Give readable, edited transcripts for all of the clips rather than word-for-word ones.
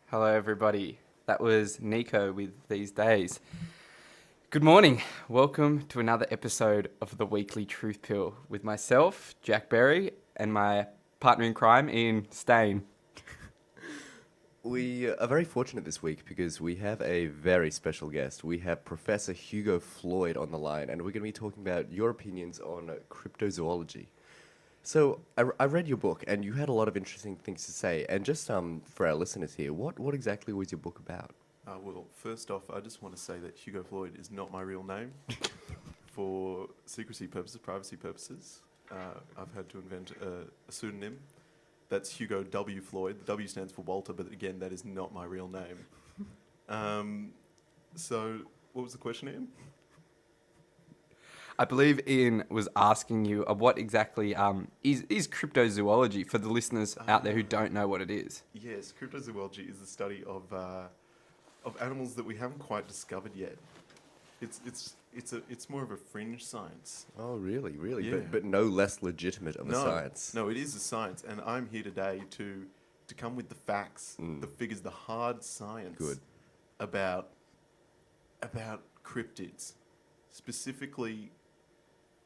Hello, everybody. That was Nico with These Days. Good morning. Welcome to another episode of the Weekly Truth Pill with myself, Jack Berry, and my partner in crime, Ian Stain. We are very fortunate this week because we have a very special guest. We have Professor Hugo Floyd on the line, and we're going to be talking about your opinions on cryptozoology. So, I read your book, and you had a lot of interesting things to say. And just for our listeners here, what exactly was your book about? Well, first off, I just want to say that Hugo Floyd is not my real name. For secrecy purposes, privacy purposes, I've had to invent a pseudonym. That's Hugo W. Floyd. The W stands for Walter, but again, that is not my real name. So, what was the question, Ian? I believe Ian was asking you what exactly is cryptozoology for the listeners out there who don't know what it is. Yes, cryptozoology is the study of animals that we haven't quite discovered yet. It's more of a fringe science. Oh, really? Yeah. But no less legitimate of a science. No, it is a science, and I'm here today to come with the facts, the figures, the hard science. Good. About cryptids, specifically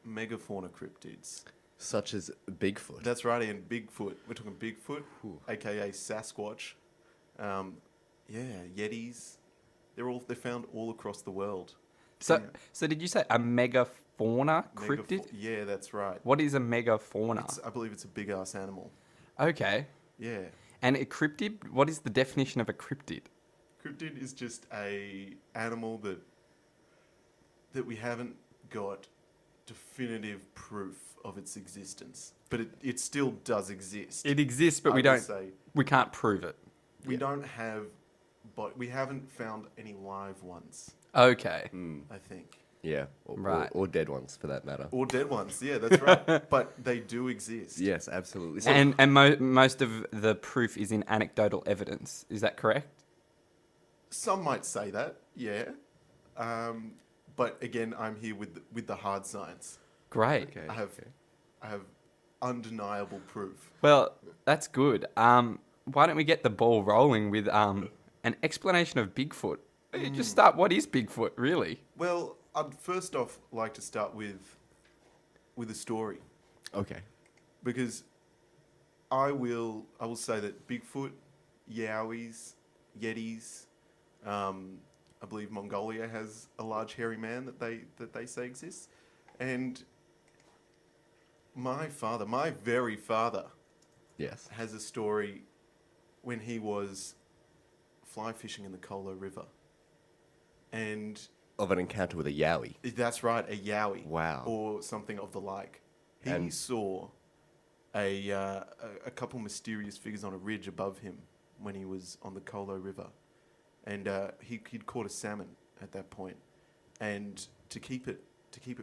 megafauna cryptids. Such as Bigfoot. That's right, Ian. Bigfoot. We're talking Bigfoot, Ooh. aka Sasquatch. Yetis. They're found all across the world. So, Yeah. so did you say a megafauna cryptid? Yeah, that's right. What is a megafauna? I believe it's a big ass animal. Okay. Yeah. And a cryptid? What is the definition of a cryptid? Cryptid is just a animal that we haven't got definitive proof of its existence, but it still does exist. It exists, but I we would don't. say We can't prove it. we don't have, but we haven't found any live ones. Okay. I think, Yeah. Right. Or dead ones, for that matter. or dead ones. Yeah, that's right. But they do exist. Yes, absolutely. So, And most of the proof is in anecdotal evidence. Is that correct? Some might say that. Yeah. But again, I'm here with the hard science. Great. okay. I have undeniable proof. Well, that's good. Why don't we get the ball rolling with an explanation of Bigfoot? Just start. What is Bigfoot, really? Well, I'd first off like to start with a story, Okay. because I will say that Bigfoot, yowies, yetis, I believe Mongolia has a large hairy man that they say exists, and my very father, Yes. has a story when he was fly fishing in the Kolo River, and Of an encounter with a yowie. that's right, a yowie. Wow. Or something of the like. He And- saw a couple mysterious figures on a ridge above him when he was on the Kolo River. And he'd caught a salmon at that point. And to keep it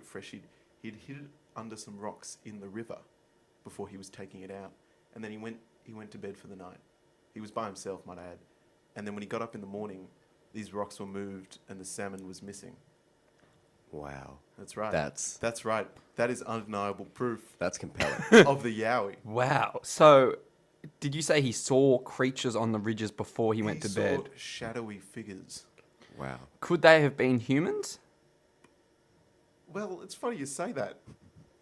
fresh, he'd hid it under some rocks in the river before he was taking it out. And then he went to bed for the night. He was by himself, might I add. And then when he got up in the morning, these rocks were moved and the salmon was missing. Wow. That's right. That's right. That is undeniable proof compelling. of the yowie. Wow. So, did you say he saw creatures on the ridges before he went to saw bed? shadowy figures. Wow. Could they have been humans? Well, it's funny you say that.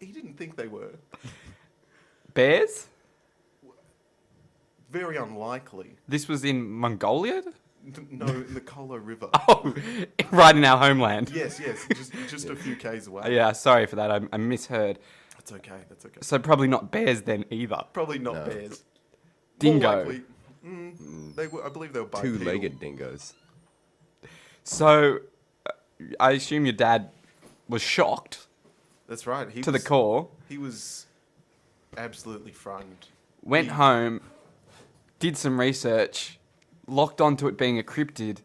He didn't think they were. Bears? Very unlikely. This was in Mongolia? No, in the Kolo River. Oh, right in our homeland. Yes, just a few k's away. Yeah, sorry for that. I misheard. That's okay. So probably not bears then either. Probably not No. bears. Dingo. More likely, they were. I believe they were bipedal. Two-legged dingoes. So, I assume your dad was shocked That's right. to the core, He was absolutely frightened. went home, did some research, locked onto it being a cryptid,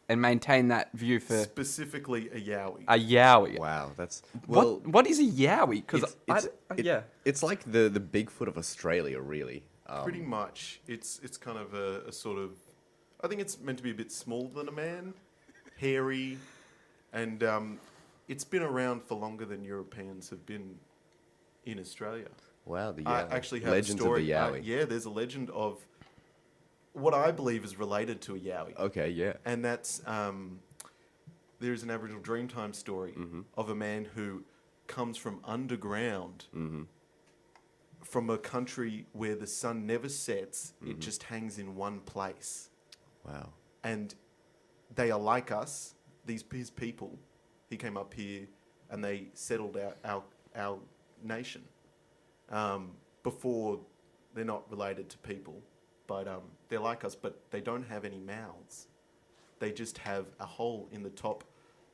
and maintained that view for Specifically a yowie. a yowie. Wow. That's... Well, What is a yowie? Because it's- It's like the Bigfoot of Australia, really. Pretty much. It's kind of a sort of... I think it's meant to be a bit smaller than a man, hairy, and it's been around for longer than Europeans have been in Australia. Wow, the I Yowie. actually have Legends a story. of the Yowie. Yeah, there's a legend of what I believe is related to a yowie. Okay, yeah. And that's there's an Aboriginal Dreamtime story of a man who comes from underground, from a country where the sun never sets, it just hangs in one place. Wow. And they are like us, his people. He came up here and they settled our nation. Before, they're not related to people, but they're like us, but they don't have any mouths. They just have a hole in the top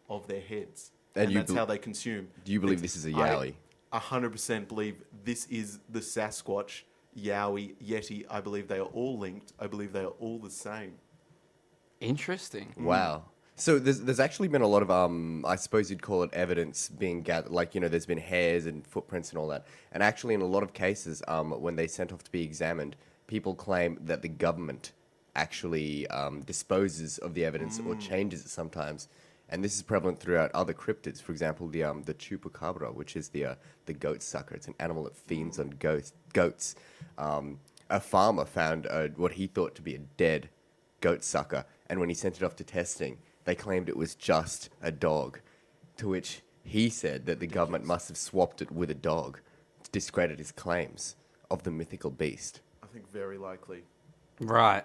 of their heads. And that's how they consume. Do you believe this is a yowie? I 100% believe this is the Sasquatch, yowie, yeti. I believe they are all linked. I believe they are all the same. Interesting. Wow. So there's actually been a lot of, I suppose you'd call it evidence being gathered, like, there's been hairs and footprints and all that. And actually in a lot of cases, when they sent off to be examined, people claim that the government actually disposes of the evidence or changes it sometimes. And this is prevalent throughout other cryptids. For example, the chupacabra, which is the goat sucker. It's an animal that feeds on goats. A farmer found what he thought to be a dead goat sucker, and when he sent it off to testing, they claimed it was just a dog, to which he said that the government must have swapped it with a dog to discredit his claims of the mythical beast. I think very likely. Right.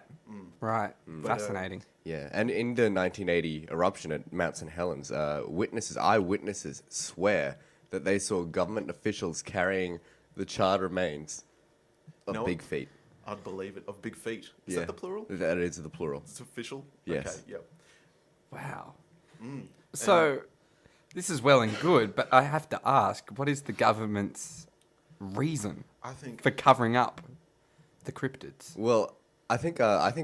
Right. Fascinating. Yeah, and in the 1980 eruption at Mount St. Helens, eyewitnesses swear that they saw government officials carrying the charred remains of Big Feet. I'd believe it. Of Big Feet. Is Yeah. that the plural? That is the plural. It's official? Yes. Okay, yep. Wow. So, this is well and good, but I have to ask, what is the government's reason I think for covering up the cryptids? Well, I think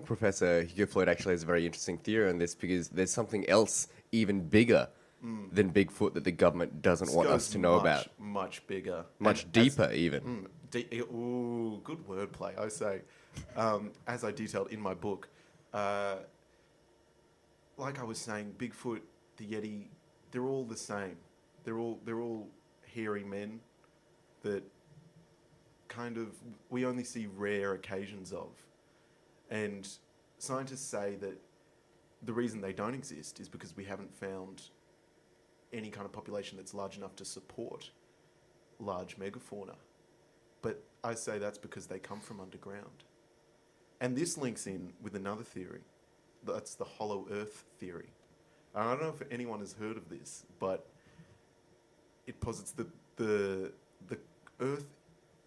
Professor Hugo Floyd actually has a very interesting theory on this, because there's something else even bigger than Bigfoot that the government doesn't want us to know about. Much bigger. Much And deeper, even. Ooh, good wordplay, I say. As I detailed in my book, like I was saying, Bigfoot, the Yeti, they're all the same. They're all hairy men that kind of we only see rare occasions of. And scientists say that the reason they don't exist is because we haven't found any kind of population that's large enough to support large megafauna. But I say that's because they come from underground. And this links in with another theory. That's the hollow earth theory. And I don't know if anyone has heard of this, but it posits that the earth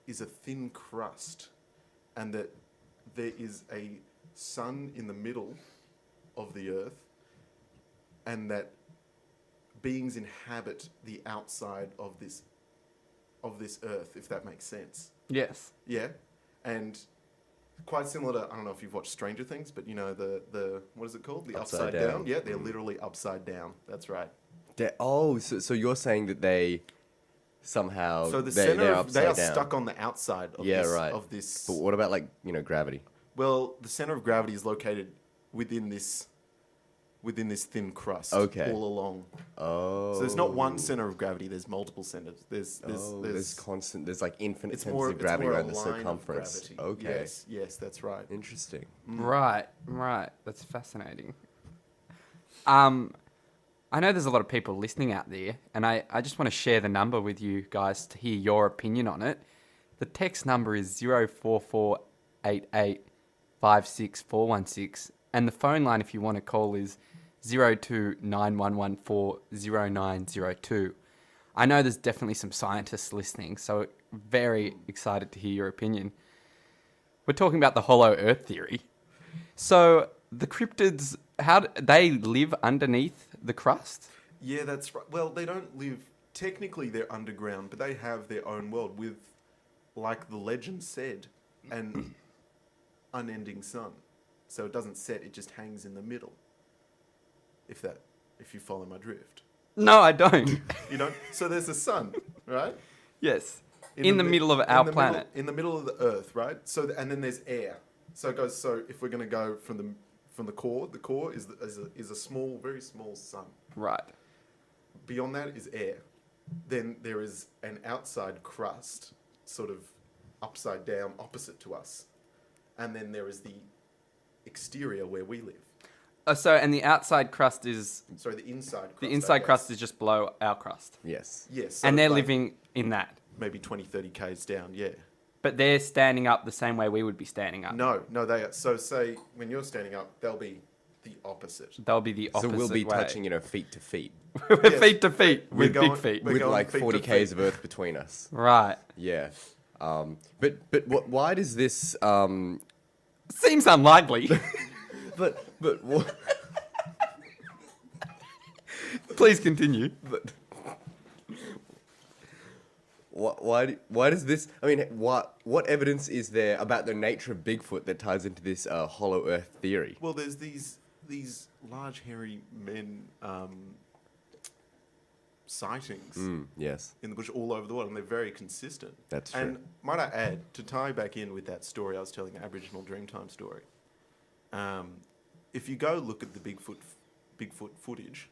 is a thin crust, and that there is a sun in the middle of the earth, and that beings inhabit the outside of this earth, if that makes sense. Yes. Yeah, and quite similar to, I don't know if you've watched Stranger Things, but the what is it called? The upside down. Yeah, they're literally upside down. That's right. So you're saying that they somehow So the they're center upside they are down. stuck on the outside of Right. this. But what about gravity? Well, the center of gravity is located within this thin crust. Okay. All along. Oh. So there's not one center of gravity. There's multiple centers. There's constant. There's like infinite it's centers more of gravity it's more around the a line of circumference. gravity. Okay. Yes, that's right. Interesting. Right. That's fascinating. I know there's a lot of people listening out there, and I just want to share the number with you guys to hear your opinion on it. The text number is 04488564416, and the phone line, if you want to call, is 0291140902. I know there's definitely some scientists listening, so very excited to hear your opinion. We're talking about the hollow earth theory. So the cryptids, they live underneath the crust? Yeah, that's right. Well, they don't live... Technically, they're underground, but they have their own world with, like the legend said, an unending sun. So it doesn't set, it just hangs in the middle. If you follow my drift. No, I don't. You don't? So there's the sun, right? Yes. In the middle of our planet. In the middle of the Earth, right? So and then there's air. So it goes. So if we're going to go from the core, the core is a small, very small sun. Right. Beyond that is air. Then there is an outside crust, sort of upside down, opposite to us, and then there is the exterior where we live. And the outside crust is... Sorry, the inside crust. The I inside guess. crust is just below our crust. Yes. Yes. So And they're like living in that. maybe 20, 30 Ks down, yeah. But they're standing up the same way we would be standing up. No, they are. So say when you're standing up, they'll be the opposite. They'll be the So opposite we'll be way. touching, feet to feet. Yes. Feet to feet We're with going- big feet. we're With going like feet to 40 feet. Ks of earth between us. Right. Yeah. But why does this... Seems unlikely. but what... Please continue. But why does this? I mean, what evidence is there about the nature of Bigfoot that ties into this hollow Earth theory? Well, there's these large hairy men sightings Yes, in the bush all over the world, and they're very consistent. That's true. And might I add, to tie back in with that story I was telling, the Aboriginal Dreamtime story, if you go look at the Bigfoot footage,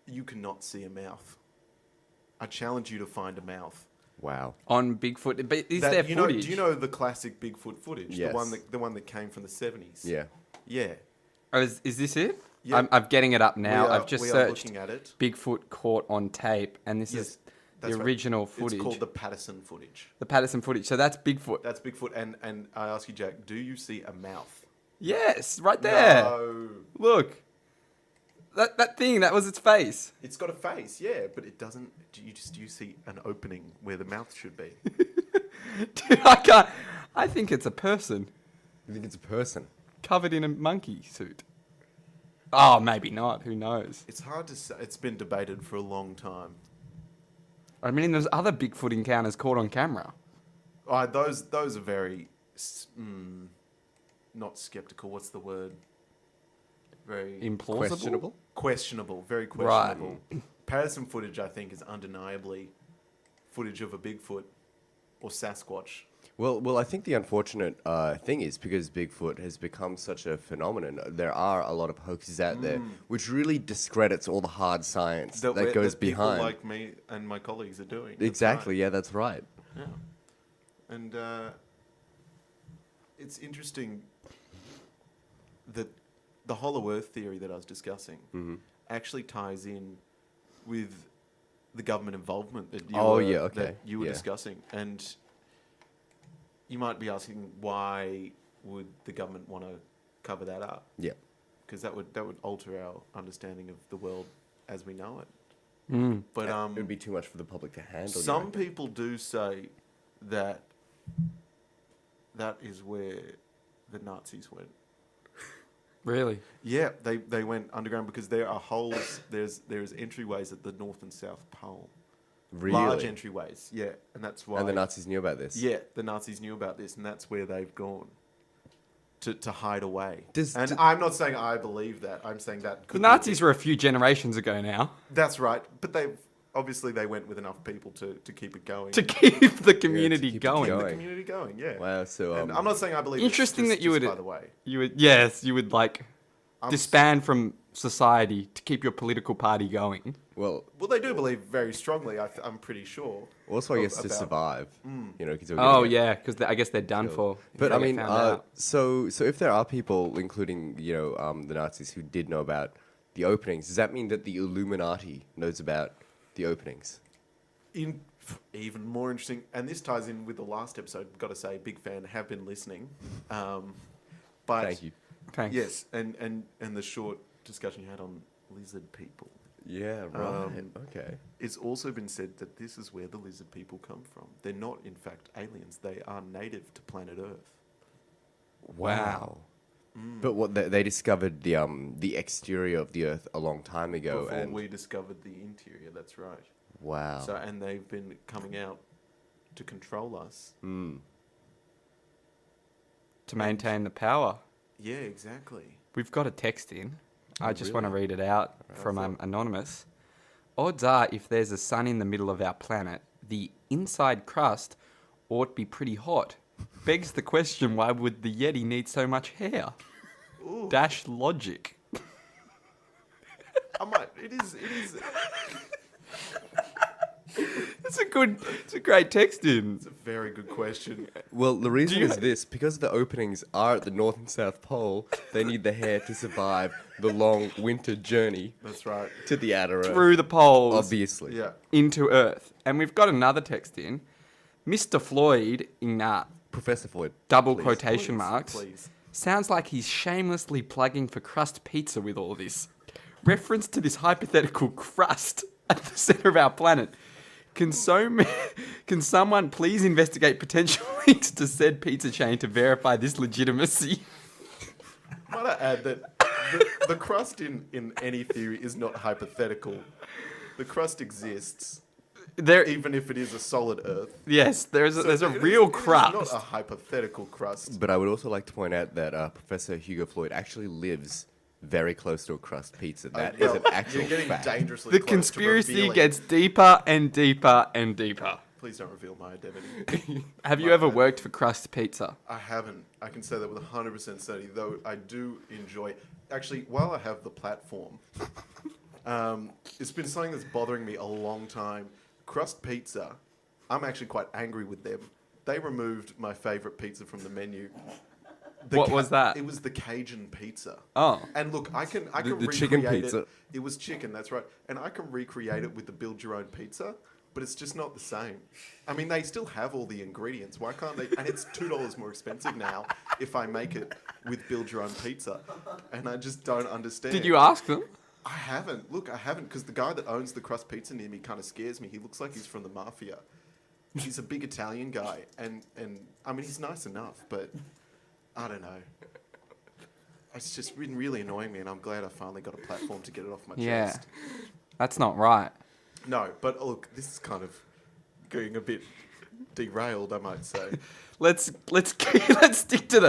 you cannot see a mouth. I challenge you to find a mouth. wow. On Bigfoot. But is That- there you know, footage? do you know the classic Bigfoot footage? Yes. The one that came from the 70s? Yeah, Yeah. Oh, is this it? Yeah. I'm getting it up now. I've just we are searched looking at it. Bigfoot caught on tape, and this Yes, is that's the right. original footage. It's called the Patterson footage. The Patterson footage. So that's Bigfoot. That's Bigfoot. And I ask you, Jack, do you see a mouth? Yes, right there. No. Look. That thing, that was its face. It's got a face, yeah, but it doesn't. Do you see an opening where the mouth should be? Dude, I can't. I think it's a person you think it's a person? covered in a monkey suit. Oh, maybe not. Who knows? It's hard to say. It's been debated for a long time. I mean, there's other Bigfoot encounters caught on camera. Those are very not skeptical. What's the word? Very Implausible? Questionable? questionable. Very Right. questionable. Patterson footage, I think, is undeniably footage of a Bigfoot or Sasquatch. Well, I think the unfortunate thing is because Bigfoot has become such a phenomenon, there are a lot of hoaxes out there, which really discredits all the hard science that goes people behind. like me and my colleagues are doing. That's Exactly, right. yeah, that's right. Yeah. And it's interesting that the hollow earth theory that I was discussing actually ties in with the government involvement that you were Yeah. discussing. And you might be asking, why would the government want to cover that up? Yeah. Because that would alter our understanding of the world as we know it. Mm. But It would be too much for the public to handle. some people do say that that is where the Nazis went. Really? Yeah, they went underground because there are holes. There's entryways at the North and South Pole. Really? Large entryways. Yeah, and that's why. And the Nazis knew about this? Yeah, the Nazis knew about this, and that's where they've gone to hide away. Does- and do- I'm not saying I believe that. I'm saying that The could be Nazis were a few generations ago now. That's right, but they went with enough people to keep it going. To keep the community keep it going. keep the going. community going. Yeah. Wow, so... And I'm not saying I believe. Interesting it's that you would- By the way, You would, yes, you would like I'm disband from society to keep your political party going. well, Well, they do believe very strongly. I'm pretty sure. also, I guess, to about- survive. You know, 'cause they were Oh gonna get yeah, because I guess they're done killed. for. if But they I get mean, found out. so if there are people, including the Nazis, who did know about the openings, does that mean that the Illuminati knows about the openings? Even more interesting, and this ties in with the last episode. Got to say, big fan. Have been listening. But Thank you. Thanks. yes, and the short discussion you had on lizard people. Yeah, right. Okay. It's also been said that this is where the lizard people come from. They're not, in fact, aliens. They are native to planet Earth. Wow. But what they discovered the exterior of the Earth a long time ago, Before and we discovered the interior. That's right. wow. So, and they've been coming out to control us. To maintain the power. Yeah, exactly. We've got a text in. I Oh, just want to really? read it out from Anonymous. Odds are, if there's a sun in the middle of our planet, the inside crust ought be pretty hot. Begs the question, why would the Yeti need so much hair? Ooh. Dash logic. I might. It is. It's a great text in. It's a very good question. Well, the reason you- is this: because the openings are at the North and South Pole, they need the hair to survive the long winter journey That's right. to the outer Earth. Through the poles Obviously. Yeah. into Earth. And we've got another text in. Mr. Floyd, in Professor Floyd. double please. quotation Please, marks, please. sounds like he's shamelessly plugging for crust pizza with all this. Reference to this hypothetical crust at the center of our planet. Can someone please investigate potential links to said pizza chain to verify this legitimacy? Might I add that the crust in any theory is not hypothetical. The crust exists, There, even if it is a solid Earth. yes, there's So a it is- real it is crust. not a hypothetical crust. But I would also like to point out that Professor Hugo Floyd actually lives very close to a crust pizza. That is Well, an actual You're getting fact. dangerously The close to conspiracy revealing- gets deeper and deeper and deeper. Please don't reveal my identity. Have you ever worked for crust pizza? I haven't. I can say that with 100% certainty, though I do enjoy... Actually, while I have the platform, it's been something that's bothering me a long time. Crust Pizza, I'm actually quite angry with them. They removed my favourite pizza from the menu. What was that? It was the Cajun pizza. Oh. And look, I can The recreate chicken it. pizza. It was chicken, that's right. And I can recreate it with the build your own pizza, but it's just not the same. I mean, they still have all the ingredients. Why can't they? And it's $2 more expensive now if I make it with build your own pizza. And I just don't understand. Did you ask them? I haven't. Look, I haven't, because the guy that owns the crust pizza near me kind of scares me. He looks like he's from the mafia. He's a big Italian guy, and I mean, he's nice enough, but I don't know. It's just been really annoying me, and I'm glad I finally got a platform to get it off my Yeah. chest. That's not right. No, but look, this is kind of going a bit derailed, I might say. Let's stick to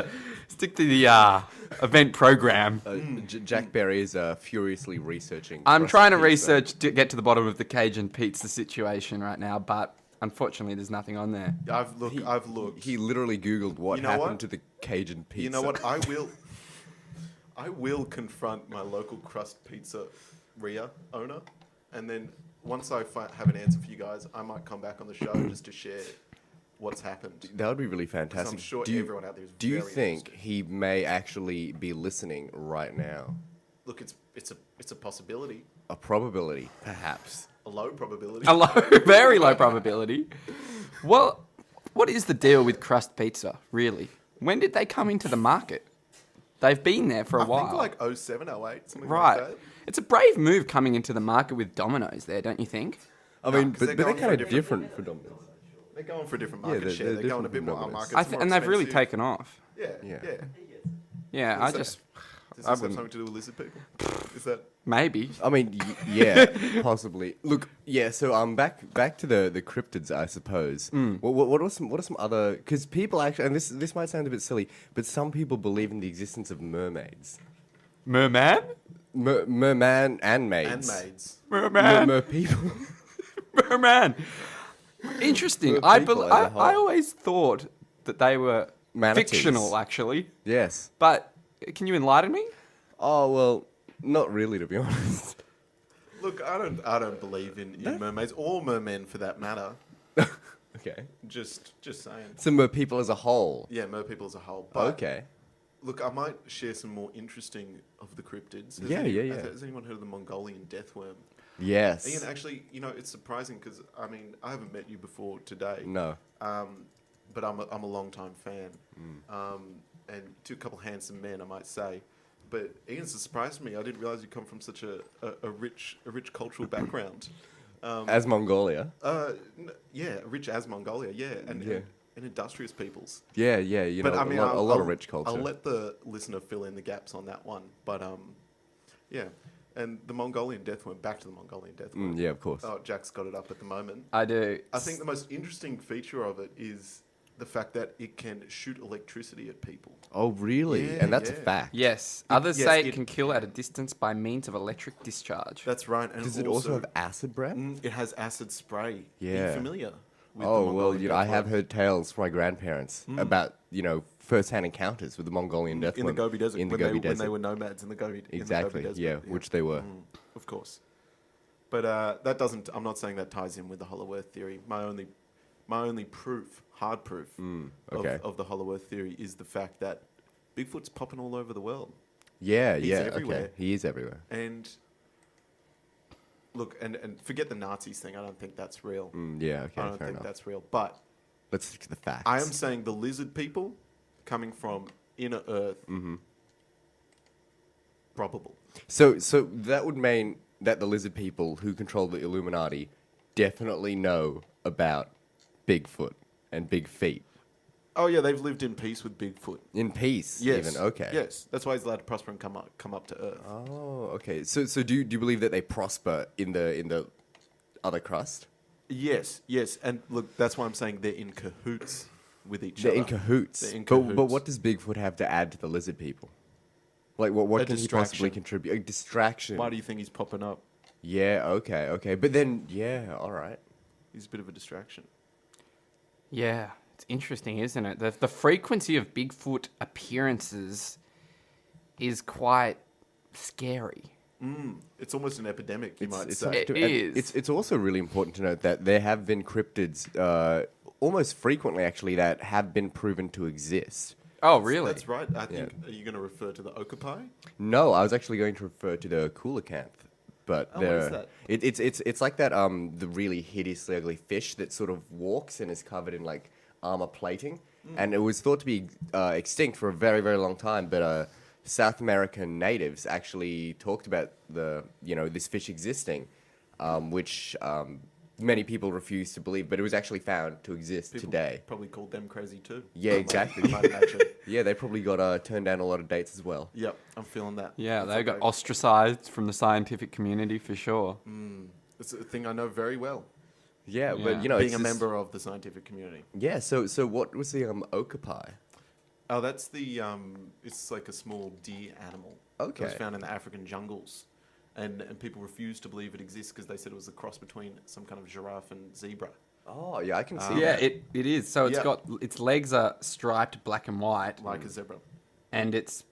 the event program. Jack Berry is furiously researching. I'm crust trying to pizza. research to get to the bottom of the Cajun pizza situation right now, but unfortunately, there's nothing on there. I've looked. He literally Googled what You know happened what? to the Cajun pizza. You know what? I will confront my local crust pizzeria owner, and then once I have an answer for you guys, I might come back on the show just to share what's happened. That would be really 'Cause fantastic. I'm sure do you, everyone out there is Do you very think interested. he may actually be listening right now? Look, it's a possibility, A probability, perhaps. a low probability. A low, very low probability. Well, what is the deal with crust pizza, really? When did they come into the market? They've been there for a I while. think like 07, 08, something Right. like that. It's a brave move coming into the market with Domino's there, don't you think? I No, mean, 'cause but they're they're going for a kind of different- different for Domino's. They're going for a different Yeah, market they're- share. they're They're going a different bit from more. Our Domino's. market's more And they've really expensive. taken off. Yeah, Yeah. yeah. Yeah, What's I that? just Does I this have wouldn't- something to do with lizard people? Is that? maybe. I mean, yeah, possibly. Look, yeah. So back to the cryptids, I suppose. What are some other? Because people actually, and this might sound a bit silly, but some people believe in the existence of mermaids, Merman? merman and maids, Handmaids. Merman? mer people. Merman. Interesting. Mer I people as a whole. always thought that they were Manatees. fictional, actually. Yes. But can you enlighten me? Oh well, not really, to be honest. Look, I don't believe in mermaids or mermen for that matter. Okay. Just saying. So mer people as a whole. Yeah, mer people as a whole. But Okay. look, I might share some more interesting of the cryptids. Yeah. Has anyone heard of the Mongolian deathworm? Yes. Ian, actually, it's surprising because I mean I haven't met you before today. No. But I'm a long time fan. And a couple handsome men, I might say. But Ian's a surprise to me. I didn't realize you come from such a rich cultural background. As Mongolia. Rich as Mongolia, and industrious peoples. Yeah. You know, But I mean, a lot of rich culture. I'll let the listener fill in the gaps on that one. But yeah. And the Mongolian deathworm. Back to the Mongolian deathworm. Yeah, of course. Oh, Jack's got it up at the moment. I do. I think the most interesting feature of it is the fact that it can shoot electricity at people. Oh, really? Yeah, And that's a yeah. fact. Yes. Others yes, say it it- can kill at a distance by means of electric discharge. That's right. And Does it also have acid breath? It has acid spray. Are Yeah. you familiar with the Oh, well, Mongolian I have deathworm? heard tales from my grandparents about, first-hand encounters with the Mongolian deathworm. in the Gobi Desert, In the when Gobi they desert. were nomads in the Gobi Exactly, in the Gobi Desert. yeah, which they were. Of course. But that doesn't. I'm not saying that ties in with the Hollow Earth theory. My only proof, hard proof, Okay. of the Hollow Earth theory is the fact that Bigfoot's popping all over the world. Yeah, He's yeah, everywhere. okay. He is everywhere. And look, and forget the Nazis thing. I don't think that's real. Yeah, okay, I don't fair think enough. that's real. But Let's stick to the facts. I am saying the lizard people coming from inner Earth, probable. So that would mean that the lizard people who control the Illuminati definitely know about Bigfoot and big feet. Oh yeah, they've lived in peace with Bigfoot. In peace, Yes. even. Okay. Yes, that's why he's allowed to prosper and come up to Earth. Oh, okay. So do you believe that they prosper in the other crust? Yes, and look, that's why I'm saying they're in cahoots with each They're other. in cahoots. They're in But cahoots. what does Bigfoot have to add to the lizard people? Like what A can he possibly distraction. contribute? A distraction. Why do you think he's popping up? Yeah. Okay. But then, yeah. All right. He's a bit of a distraction. Yeah, it's interesting, isn't it? The frequency of Bigfoot appearances is quite scary. It's almost an epidemic, you might It's say. It and is. It's also really important to note that there have been cryptids, almost frequently actually, that have been proven to exist. Oh, really? That's right. I think. Are you going to refer to the okapi? No, I was actually going to refer to the coelacanth, but Oh, what is that? It's like that the really hideously ugly fish that sort of walks and is covered in like armor plating, and it was thought to be extinct for a very very long time, but South American natives actually talked about this fish existing, which many people refuse to believe, but it was actually found to exist People today. probably called them crazy too. Yeah, exactly. I might imagine. Yeah, they probably got turned down a lot of dates as well. Yep, I'm feeling that. Yeah, That's they got okay. ostracized from the scientific community for sure. It's a thing I know very well. Yeah, Yeah. but you know, Being it's a just- member of the scientific community. Yeah, so what was the okapi? Oh, that's the it's like a small deer animal. It was Okay. found in the African jungles, and people refused to believe it exists because they said it was a cross between some kind of giraffe and zebra. Oh, yeah, I can see Yeah, that. it is. So it's Yeah. got its legs are striped black and white, Like a zebra. and its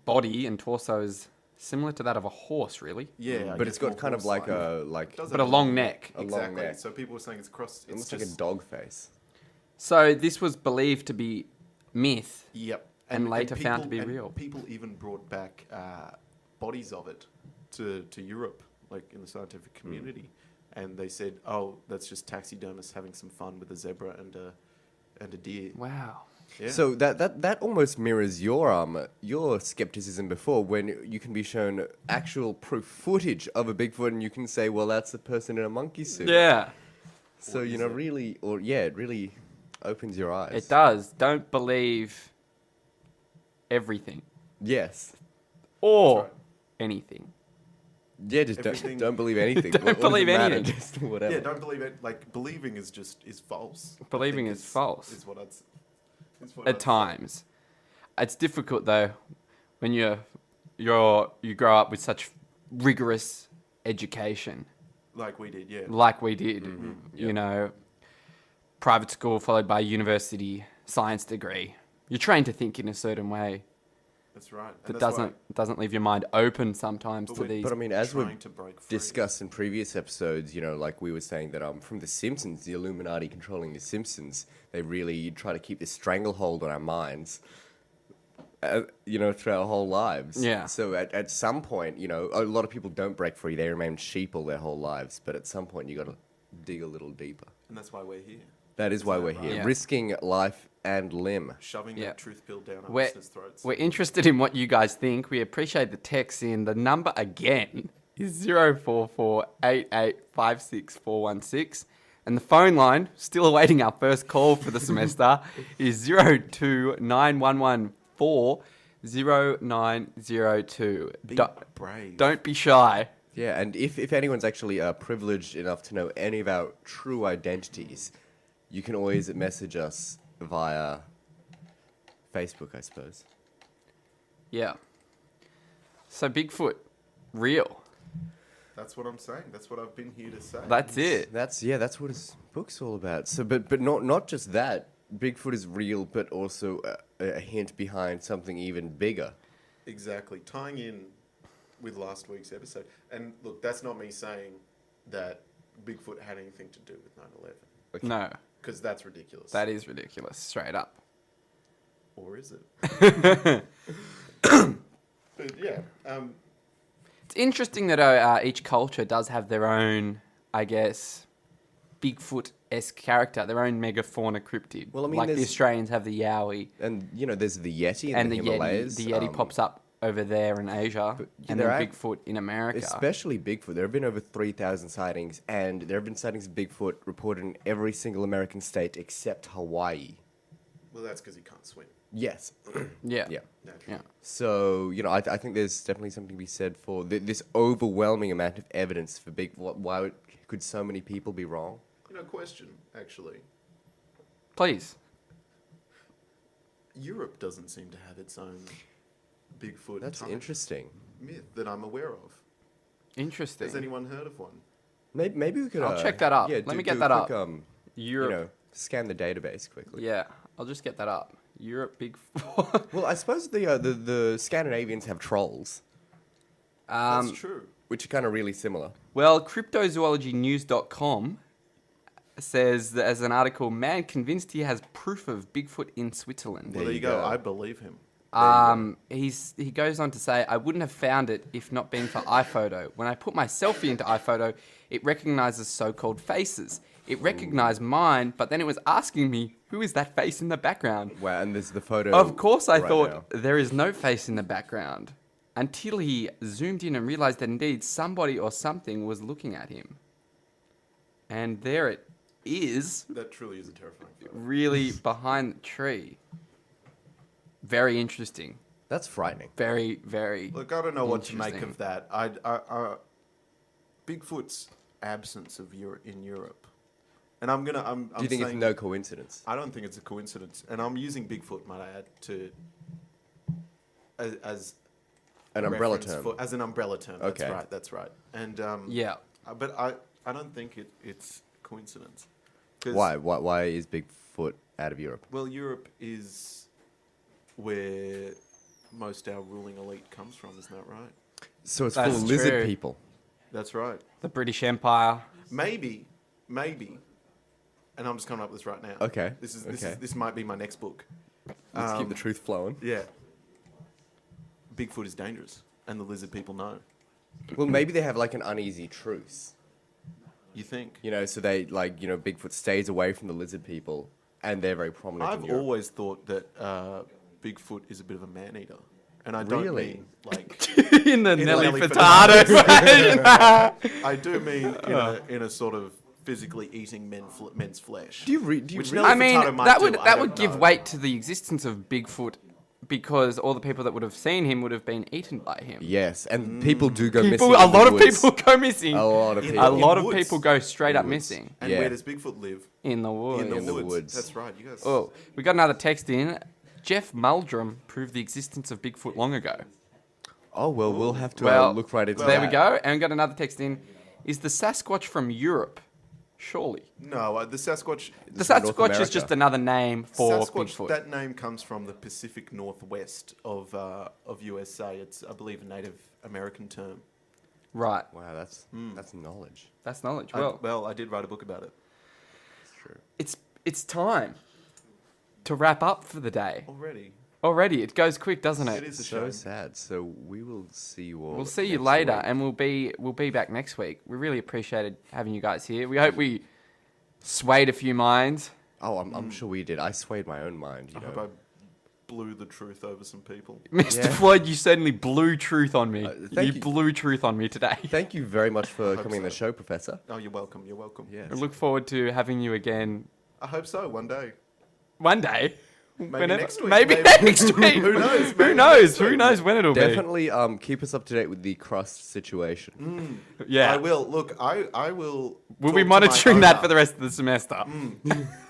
body and torso is similar to that of a horse, really. Yeah, I But guess it's got more kind of like horse-like. a like Does But have a long neck. A long Exactly. neck. So people were saying it's cross. It's almost just like a dog face. So this was believed to be myth. Yep. And later found to be and real. People even brought back bodies of it to Europe, like in the scientific community, and they said, "Oh, that's just taxidermists having some fun with a zebra and a deer." Wow. Yeah. So that almost mirrors your skepticism before, when you can be shown actual proof footage of a Bigfoot and you can say, well, that's the person in a monkey suit. Yeah, So Or you is know, it? really, it really opens your eyes. it does. Don't believe everything Yes. or right. anything. Yeah, just Everything- don't believe anything. Don't What does believe it matter? anything. Just whatever. Yeah, don't believe it. Like believing is false. I Believing think is false. Is what I'd. Is what At I'd say. times, it's difficult though when you grow up with such rigorous education Like we did, yeah. like we did. You Yep. know, private school followed by university science degree. You're trained to think in a certain way That's right. And that that's why- doesn't leave your mind open sometimes But to we- these. But I mean, as we've trying to break free. discussed in previous episodes, you know, like we were saying that from The Simpsons, the Illuminati controlling The Simpsons, they really try to keep this stranglehold on our minds, you know, through our whole lives. Yeah. So at some point, you know, a lot of people don't break free; they remain sheeple their whole lives. But at some point, you got to dig a little deeper. And that's why we're here. That is why Isn't we're that here, right? Yeah. risking life and limb. Shoving Yeah. that truth pill down our We're- listeners' throats. We're interested in what you guys think. We appreciate the texts in. The number again is 0448856416. And the phone line, still awaiting our first call for the semester, is 0291140902. Be brave. Don't be shy. Yeah, and if anyone's actually privileged enough to know any of our true identities, you can always message us via Facebook, I suppose. Yeah. So Bigfoot, real. That's what I'm saying. That's what I've been here to say. That's it. That's what his book's all about. So, but not just that. Bigfoot is real, but also a hint behind something even bigger. Exactly. Tying in with last week's episode. And look, that's not me saying that Bigfoot had anything to do with 9/11. Okay. No, Because that's ridiculous. that is ridiculous. Straight up. Or is it? But yeah, It's interesting that each culture does have their own, I guess, Bigfoot-esque character, their own megafauna cryptid. Well, I mean, like the there's- Australians have the yowie, And there's the Yeti in and the the Himalayas. Yeti. The Yeti pops up over there in Asia, But, yeah, and there then are- Bigfoot in America. Especially Bigfoot. There have been over 3,000 sightings, and there have been sightings of Bigfoot reported in every single American state except Hawaii. well, that's because he can't swim. Yes. Yeah. Yeah. Naturally. Yeah. So, I think there's definitely something to be said for this overwhelming amount of evidence for why could so many people be wrong? Question, actually. Please. Europe doesn't seem to have its own Bigfoot That's type interesting. myth that I'm aware of. Interesting. Has anyone heard of one? Maybe we could. I'll check that up. Yeah, Let me do get a that quick, up. Europe. Scan the database quickly. Yeah, I'll just get that up. Europe Bigfoot. Well, I suppose the Scandinavians have trolls, That's true. which are kind of really similar. Well, cryptozoologynews.com says that as an article, man convinced he has proof of Bigfoot in Switzerland. Well, there you go. I believe him. He goes on to say, I wouldn't have found it if not been for iPhoto. When I put my selfie into iPhoto, it recognizes so-called faces. It recognized mine, but then it was asking me, who is that face in the background? Wow, and there's the photo. Of course, I right thought now. there is no face in the background until he zoomed in and realized that indeed somebody or something was looking at him. And there it is, That truly is a terrifying photo. really behind the tree. Very interesting. That's frightening. Very, very. Look, I don't know what to make Interesting. of that. Bigfoot's absence of in Europe, and I'm Do you think it's saying- no coincidence? I don't think it's a coincidence, and I'm using Bigfoot, might I add, as An umbrella reference term. as an umbrella term. Okay. That's right. And Yeah. but I don't think it's coincidence. 'Cause, Why is Bigfoot out of Europe? Well, Europe is where most our ruling elite comes from, isn't that right? So it's That's full of lizard true. people. That's right. The British Empire. Maybe, and I'm just coming up with this right now. Okay, This might be my next book. Let's keep the truth flowing. Yeah. Bigfoot is dangerous, and the lizard people know. Well, maybe they have like an uneasy truce. You think? So they Bigfoot stays away from the lizard people, and they're very prominent in I've Europe. always thought that Bigfoot is a bit of a man-eater, and I don't Really? mean like In the In Nelly Nelly Furtado version. I do mean in a sort of physically eating men's flesh. Do you Which really? I mean, Furtado might that do, would I that don't would give know. weight to the existence of Bigfoot, because all the people that would have seen him would have been eaten by him. Yes, and people do go missing. People, a in the lot of woods. people go missing. A lot of In- people. A lot of woods. people go straight up Woods. missing And Yeah. where does Bigfoot live? in the woods. In the the woods. woods. That's right. You guys. Oh, we got another text in. Jeff Muldrum proved the existence of Bigfoot long ago. Oh well, we'll have to Well, look right into There that. we go. And we got another text in. Is the Sasquatch from Europe? Surely. No, the Sasquatch. The from North Sasquatch is America. just another name for Sasquatch. Bigfoot. That name comes from the Pacific Northwest of USA. It's, I believe, a Native American term. Right. Wow, that's knowledge. That's knowledge. Well, I did write a book about it That's true. It's time to wrap up for the day. already. Already, it goes quick, doesn't it? It is a So shame. sad. So we will see you all. We'll see you next later, week. and we'll be back next week. We really appreciated having you guys here. We hope we swayed a few minds. Oh, I'm sure we did. I swayed my own mind. I hope I blew the truth over some people. Mr. Yeah. Floyd, you certainly blew truth on me. thank You you. blew truth on me today. Thank you very much for hope coming on the so. show, Professor. Oh, you're welcome. You're welcome. Yes. I look forward to having you again I hope so. One day. one day. Maybe next week. Maybe Maybe. next week. Who knows? Who Maybe knows? next Who week. knows when it'll Definitely keep us up to date with the crust situation. be? Yeah. I will. Look, I will. We'll talk be to my monitoring that owner. for the rest of the semester.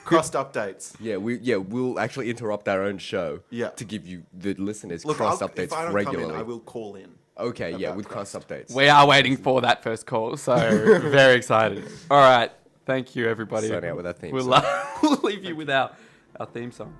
Crust updates. We'll actually interrupt our own show Yeah. to give you the listeners Look, crust if I updates don't regularly. come in, I will call in. Okay, yeah, about with crust crust. updates. We are waiting for that first call, so very excited. All right. Thank you, everybody. Signing out with our theme We'll, song. we'll leave you with our theme song.